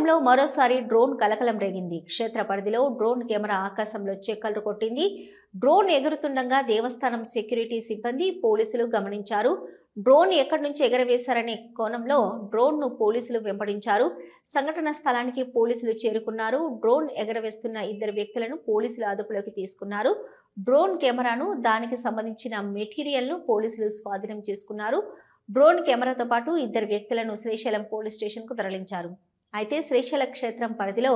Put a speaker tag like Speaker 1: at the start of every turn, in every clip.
Speaker 1: శ్రీశైలంలో మరోసారి డ్రోన్ కలకలం రేగింది. క్షేత్ర పరిధిలో డ్రోన్ కెమెరా ఆకాశంలో చెక్కలు కొట్టింది. డ్రోన్ ఎగురుతుండగా దేవస్థానం సెక్యూరిటీ సిబ్బంది, పోలీసులు గమనించారు. డ్రోన్ ఎక్కడి నుంచి ఎగరవేశారనే కోణంలో డ్రోన్ను పోలీసులు వెంబడించారు. సంఘటన స్థలానికి పోలీసులు చేరుకున్నారు. డ్రోన్ ఎగరవేస్తున్న 2 వ్యక్తులను పోలీసులు అదుపులోకి తీసుకున్నారు. డ్రోన్ కెమెరాను, దానికి సంబంధించిన మెటీరియల్ను పోలీసులు స్వాధీనం చేసుకున్నారు. డ్రోన్ కెమెరాతో పాటు 2 వ్యక్తులను శ్రీశైలం పోలీస్ స్టేషన్కు తరలించారు. అయితే శ్రీశైల క్షేత్రం పరిధిలో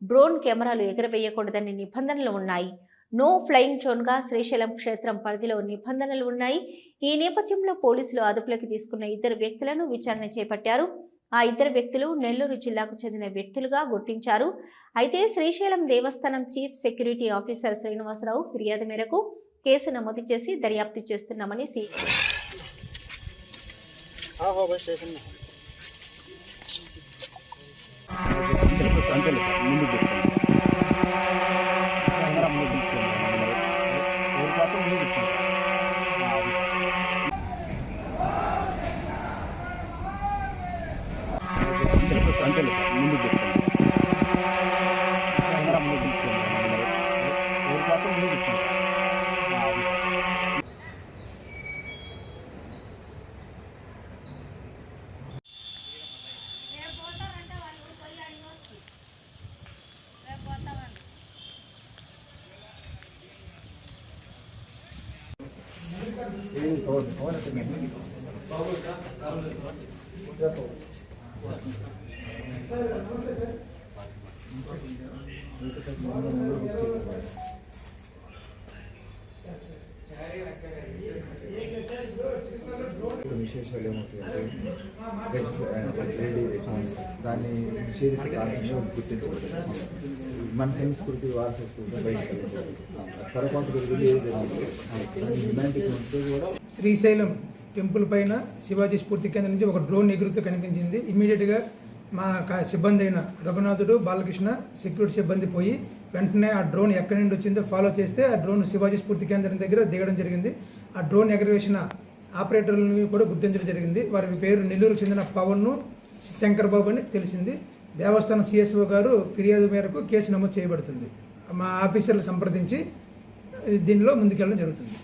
Speaker 1: డ్రోన్ కెమెరాలు ఎగరవేయకూడదని నిబంధనలు ఉన్నాయి. నో ఫ్లయింగ్ జోన్గా శ్రీశైలం క్షేత్రం పరిధిలో నిబంధనలు ఉన్నాయి. ఈ నేపథ్యంలో పోలీసులు అదుపులోకి తీసుకున్న 2 వ్యక్తులను విచారణ చేపట్టారు. ఆ 2 వ్యక్తులు నెల్లూరు జిల్లాకు చెందిన వ్యక్తులుగా గుర్తించారు. అయితే శ్రీశైలం దేవస్థానం చీఫ్ సెక్యూరిటీ ఆఫీసర్ శ్రీనివాసరావు ఫిర్యాదు మేరకు కేసు నమోదు చేసి దర్యాప్తు చేస్తున్నామని
Speaker 2: విశేషాలు ఏమవుతాయంటే దాన్ని నిషేధిత కాలంలో గుర్తించబడుతుంది. మన సంస్కృతి వారసత్వంగా బయటకు పొరపాటు కూడా.
Speaker 3: శ్రీశైలం టెంపుల్ పైన శివాజీ స్ఫూర్తి కేంద్రం నుంచి ఒక డ్రోన్ ఎగురుతూ కనిపించింది. ఇమ్మీడియట్గా మా సిబ్బంది అయిన రఘునాథుడు, బాలకృష్ణ, సెక్యూరిటీ సిబ్బంది పోయి వెంటనే ఆ డ్రోన్ ఎక్కడి నుండి వచ్చిందో ఫాలో చేస్తే ఆ డ్రోన్ శివాజీ స్ఫూర్తి కేంద్రం దగ్గర దిగడం జరిగింది. ఆ డ్రోన్ ఎగరవేసిన ఆపరేటర్లను కూడా గుర్తించడం జరిగింది. వారి పేరు నెల్లూరుకు చెందిన పవన్, శంకర్ బాబు అని తెలిసింది. దేవస్థానం సిఎస్ఓ గారు ఫిర్యాదు మేరకు కేసు నమోదు చేయబడుతుంది. మా ఆఫీసర్లు సంప్రదించి దీనిలో ముందుకెళ్ళడం జరుగుతుంది.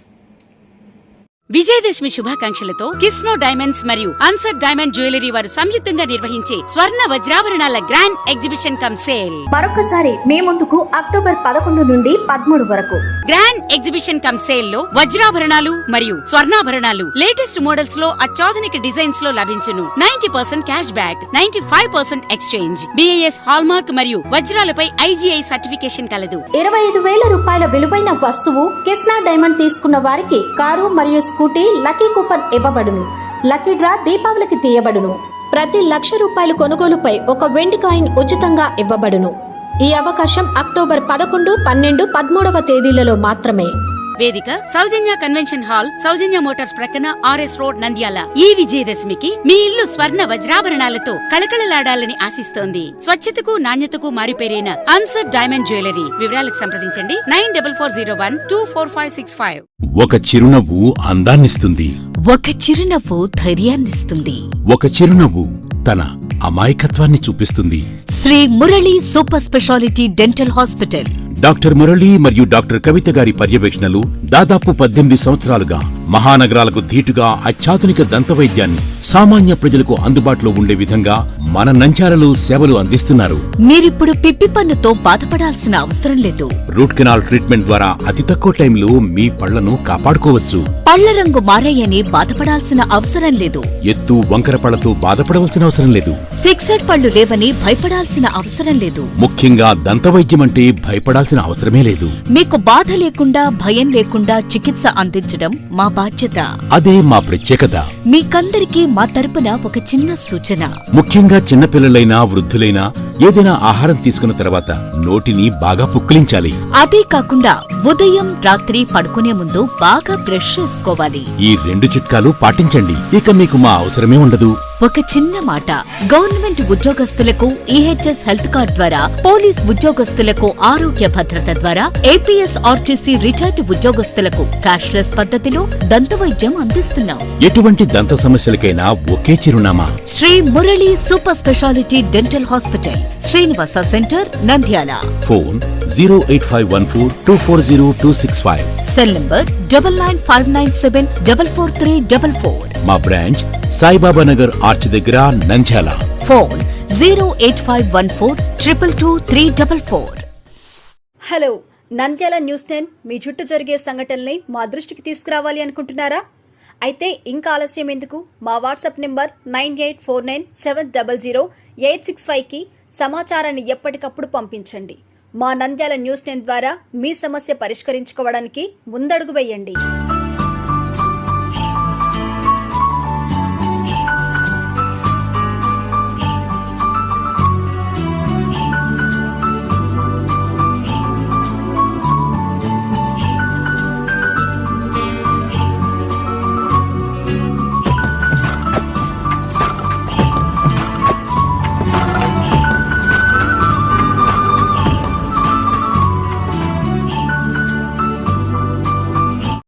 Speaker 4: విజయదశమి శుభాకాంక్షలతో కిస్నో డైమండ్స్ మరియు అన్సర్ డైమండ్ జ్యువెలరీ వారు సంయుక్తంగా నిర్వహించే స్వర్ణ వజ్రాభరణాల గ్రాండ్ ఎగ్జిబిషన్ కమ్ సేల్
Speaker 5: మరొకసారి మే ముందుకు అక్టోబర్ 11 నుండి 13 వరకు
Speaker 4: గ్రాండ్ ఎగ్జిబిషన్ కమ్ సేల్ లో వజ్రాభరణాలు మరియు స్వర్ణాభరణాలు లేటెస్ట్ మోడల్స్ లో అత్యాధునిక డిజైన్స్ లో లభించును. 90% cash back, 95% exchange, BIS hallmark మరియు వజ్రాలపై IGI సర్టిఫికేషన్ కలదు.
Speaker 5: 25,000 రూపాయల విలువైన వస్తువు కిస్నా డైమండ్ తీసుకున్న వారికి కారు మరియు స్కూటీ లక్కీ కూపన్ ఇవ్వబడును. లక్కీ డ్రా దీపావళికి తీయబడును. ప్రతి ₹1,00,000 కొనుగోలుపై ఒక వెండి కాయిన్ ఉచితంగా ఇవ్వబడును. ఈ అవకాశం అక్టోబర్ 11, 12, 13వ తేదీలలో మాత్రమే.
Speaker 4: వేదిక సౌజన్య కన్వెన్షన్ హాల్, సౌజన్య మోటార్స్ ప్రక్కన RS రోడ్, నంద్యాల. ఈ విజయదశమికి మీ ఇల్లు స్వర్ణ వజ్రాభరణాలతో కళకళలాడాలని ఆశిస్తోంది. స్వచ్ఛతకు, నాణ్యతకు మారిపేరైన అన్సర్ డైమండ్ జ్యువెలరీ. వివరాలకు సంప్రదించండి 9440124565.
Speaker 6: ఒక చిరునవ్వు అందాన్నిస్తుంది.
Speaker 7: ఒక చిరునవ్వు ధైర్యాన్నిస్తుంది.
Speaker 6: ఒక చిరునవ్వు తన అమాయకత్వాన్ని చూపిస్తుంది.
Speaker 7: Shri Murali super speciality dental hospital.
Speaker 6: Doctor Murali మరియు డాక్టర్ కవిత గారి పర్యవేక్షణలు దాదాపు 18 సంవత్సరాలుగా మహానగరాలకు ధీటుగా అత్యాధునిక దంతవైద్యాన్ని సామాన్య ప్రజలకు అందుబాటులో ఉండే విధంగా మన నంద్యాలలో సేవలు అందిస్తున్నారు.
Speaker 7: మీరిప్పుడు పిప్పి పన్నుతో బాధపడాల్సిన అవసరం లేదు.
Speaker 6: రూట్ కెనాల్ ట్రీట్మెంట్ ద్వారా అతి తక్కువ టైంలో మీ పళ్లను కాపాడుకోవచ్చు.
Speaker 7: పళ్ల రంగు మారాయని బాధపడాల్సిన అవసరం లేదు.
Speaker 6: ఎత్తు వంకర పళ్లతో బాధపడవలసిన అవసరం లేదు.
Speaker 7: ఫిక్సెడ్ పళ్లు లేవని భయపడాల్సిన అవసరం లేదు.
Speaker 6: ముఖ్యంగా దంతవైద్యం అంటే భయపడాల్సిన అవసరమే లేదు.
Speaker 7: మీకు బాధ లేకుండా, భయం లేకుండా చికిత్స అందించడం మా బాధ్యత.
Speaker 6: అదే మా ప్రత్యేకత.
Speaker 7: మీకందరికీ మా తరపున ఒక చిన్న సూచన.
Speaker 6: ముఖ్యంగా చిన్నపిల్లలైనా, వృద్ధులైనా ఏదైనా ఆహారం తీసుకున్న తర్వాత నోటిని బాగా పుక్కిలించాలి.
Speaker 7: అదే కాకుండా ఉదయం, రాత్రి పడుకునే ముందు బాగా బ్రష్ చేసుకోవాలి.
Speaker 6: ఈ 2 చిట్కాలు పాటించండి. ఇక మీకు మా అవసరమే ఉండదు.
Speaker 7: ఒక చిన్న మాట, గవర్నమెంట్ ఉద్యోగస్తులకు ఈహెచ్ఎస్ హెల్త్ కార్డ్ ద్వారా, పోలీస్ ఉద్యోగస్తులకు ఆరోగ్య భద్రత ద్వారా, ఏపీఎస్ ఆర్టీసీ రిటైర్డ్ ఉద్యోగస్తులకు క్యాష్లెస్ పద్ధతిలో దంతవైద్యం అందిస్తున్నాం.
Speaker 6: ఎటువంటి దంత సమస్యలకైనా ఒకే చిరునామా.
Speaker 7: Shri Murali super speciality dental hospital, Srinivasa centre, Nandyal.
Speaker 6: Phone 08514240265.
Speaker 7: Cell number 9959744344.
Speaker 6: మా బ్రాంచ్ సాయిబాబా నగర్ ఆర్చ్ దగ్గర, Nandyal.
Speaker 7: Phone 08514222344.
Speaker 8: Hello, Nandyal news 10 మీ చుట్టూ జరిగే సంఘటనల్ని మా దృష్టికి తీసుకురావాలి అనుకుంటున్నారా? అయితే ఇంకా ఆలస్యం ఎందుకు? మా వాట్సాప్ నెంబర్ 9849700865కి సమాచారాన్ని ఎప్పటికప్పుడు పంపించండి. మా నంద్యాల న్యూస్ 10 ద్వారా మీ సమస్య పరిష్కరించుకోవడానికి ముందడుగు వేయండి.